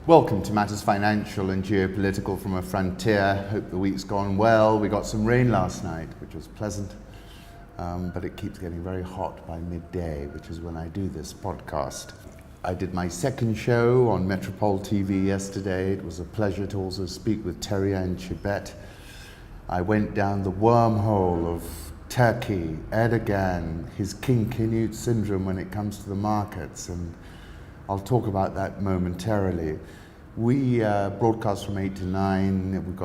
Welcome to Matters Financial and Geopolitical from a Frontier. Hope the week's gone well. We got some rain last night, which was pleasant, but it keeps getting very hot by midday, which is when I do this podcast. I did my second show on Metropole TV yesterday. It was a pleasure to also speak with Terry and Chibet. I went down the wormhole of Turkey, Erdogan, his King Canute syndrome when it comes to the markets, and I'll talk about that momentarily. We broadcast from 8 to 9.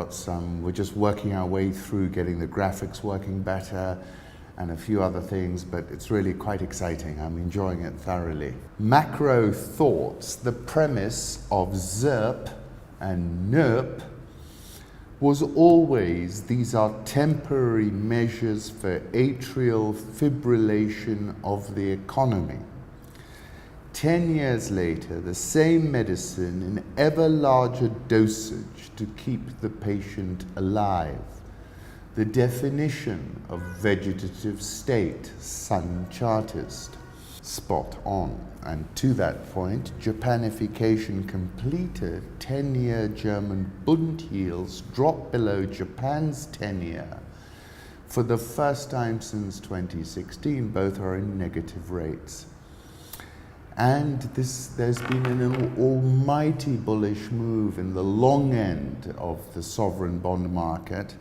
We're just working our way through getting the graphics working better and a few other things, but it's really quite exciting. I'm enjoying it thoroughly. Macro thoughts, the premise of ZERP and NERP was always these are temporary measures for atrial fibrillation of the economy. 10 years later, the same medicine in ever larger dosage to keep the patient alive. The definition of vegetative state, Sun Chartist. Spot on. And to that point, Japanification completed. 10-year German Bund yields dropped below Japan's 10-year. For the first time since 2016, both are in negative rates. And there's been an almighty bullish move in the long end of the sovereign bond market.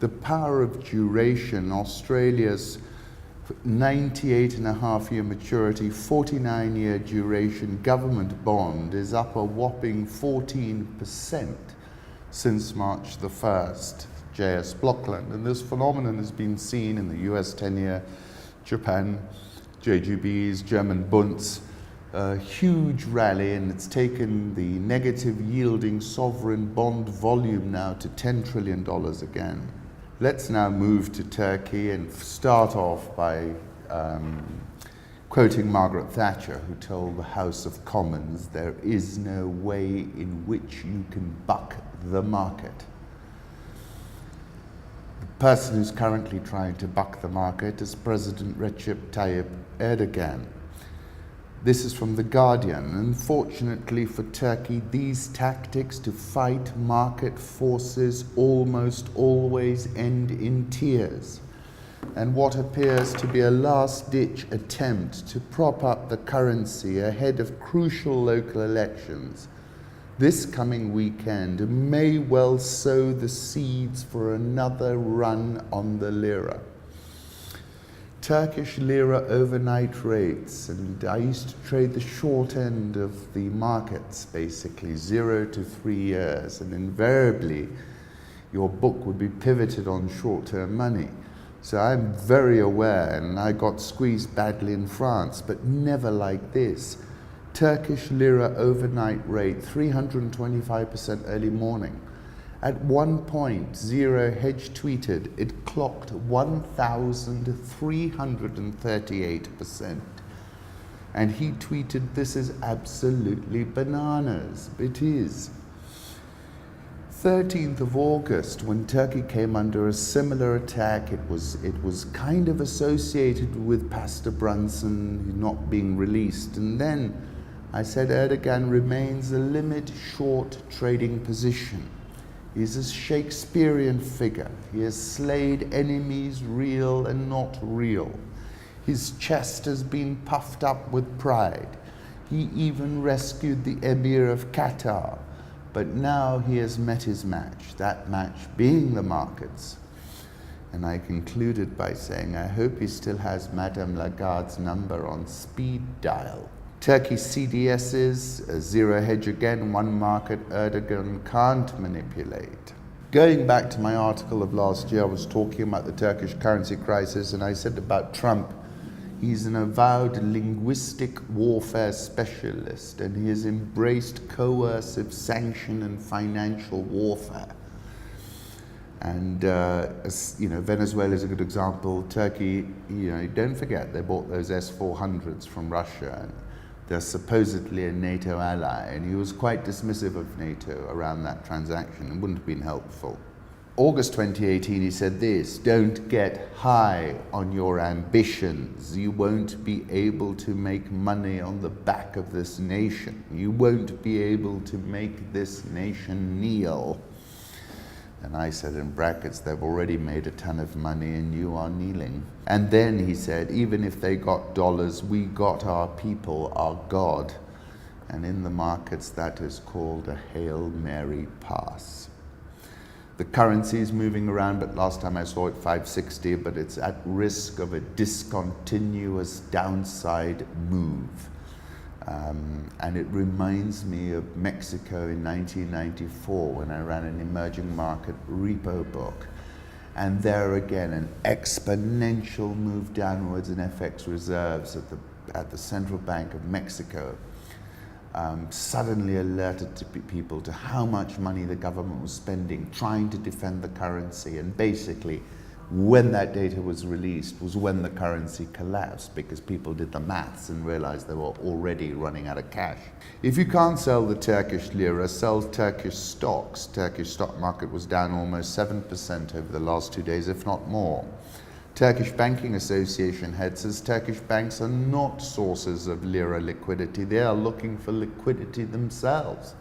The power of duration, Australia's 98.5-year maturity, 49-year duration government bond is up a whopping 14% since March the 1st, JS Blockland. And this phenomenon has been seen in the US 10-year, Japan, JGBs, German Bunds, a huge rally, and it's taken the negative yielding sovereign bond volume now to $10 trillion again. Let's now move to Turkey and start off by quoting Margaret Thatcher, who told the House of Commons, "There is no way in which you can buck the market." The person who's currently trying to buck the market is President Recep Tayyip Erdogan. This is from The Guardian. Unfortunately for Turkey, these tactics to fight market forces almost always end in tears, and what appears to be a last-ditch attempt to prop up the currency ahead of crucial local elections this coming weekend may well sow the seeds for another run on the lira. Turkish lira overnight rates, and I used to trade the short end of the markets, basically 0 to 3 years, and invariably your book would be pivoted on short-term money. So I'm very aware, and I got squeezed badly in France, but never like this. Turkish lira overnight rate, 325% early morning. At one point, Hedge tweeted, it clocked 1,338%. And he tweeted, "This is absolutely bananas." It is. 13th of August, when Turkey came under a similar attack, it was kind of associated with Pastor Brunson not being released. And then I said Erdogan remains a limit short trading position. He's a Shakespearean figure. He has slayed enemies real and not real. His chest has been puffed up with pride. He even rescued the Emir of Qatar. But now he has met his match, that match being the markets. And I concluded by saying, I hope he still has Madame Lagarde's number on speed dial. Turkey CDSs, zero hedge again, one market Erdogan can't manipulate. Going back to my article of last year, I was talking about the Turkish currency crisis, and I said about Trump, he's an avowed linguistic warfare specialist, and he has embraced coercive sanction and financial warfare. And Venezuela is a good example. Turkey, don't forget, they bought those S-400s from Russia. They're supposedly a NATO ally, and he was quite dismissive of NATO around that transaction. It wouldn't have been helpful. August 2018, he said this: don't get high on your ambitions. You won't be able to make money on the back of this nation. You won't be able to make this nation kneel. And I said in brackets, they've already made a ton of money and you are kneeling. And then he said, even if they got dollars, we got our people, our God. And in the markets, that is called a Hail Mary pass. The currency is moving around, but last time I saw it 560, but it's at risk of a discontinuous downside move. And it reminds me of Mexico in 1994 when I ran an emerging market repo book. And there again, an exponential move downwards in FX reserves at the Central Bank of Mexico. Suddenly alerted people to how much money the government was spending trying to defend the currency. And basically, when that data was released was when the currency collapsed, because people did the maths and realized they were already running out of cash. If you can't sell the Turkish lira, sell Turkish stocks. Turkish stock market was down almost 7% over the last 2 days, if not more. Turkish Banking Association head says Turkish banks are not sources of lira liquidity. They are looking for liquidity themselves.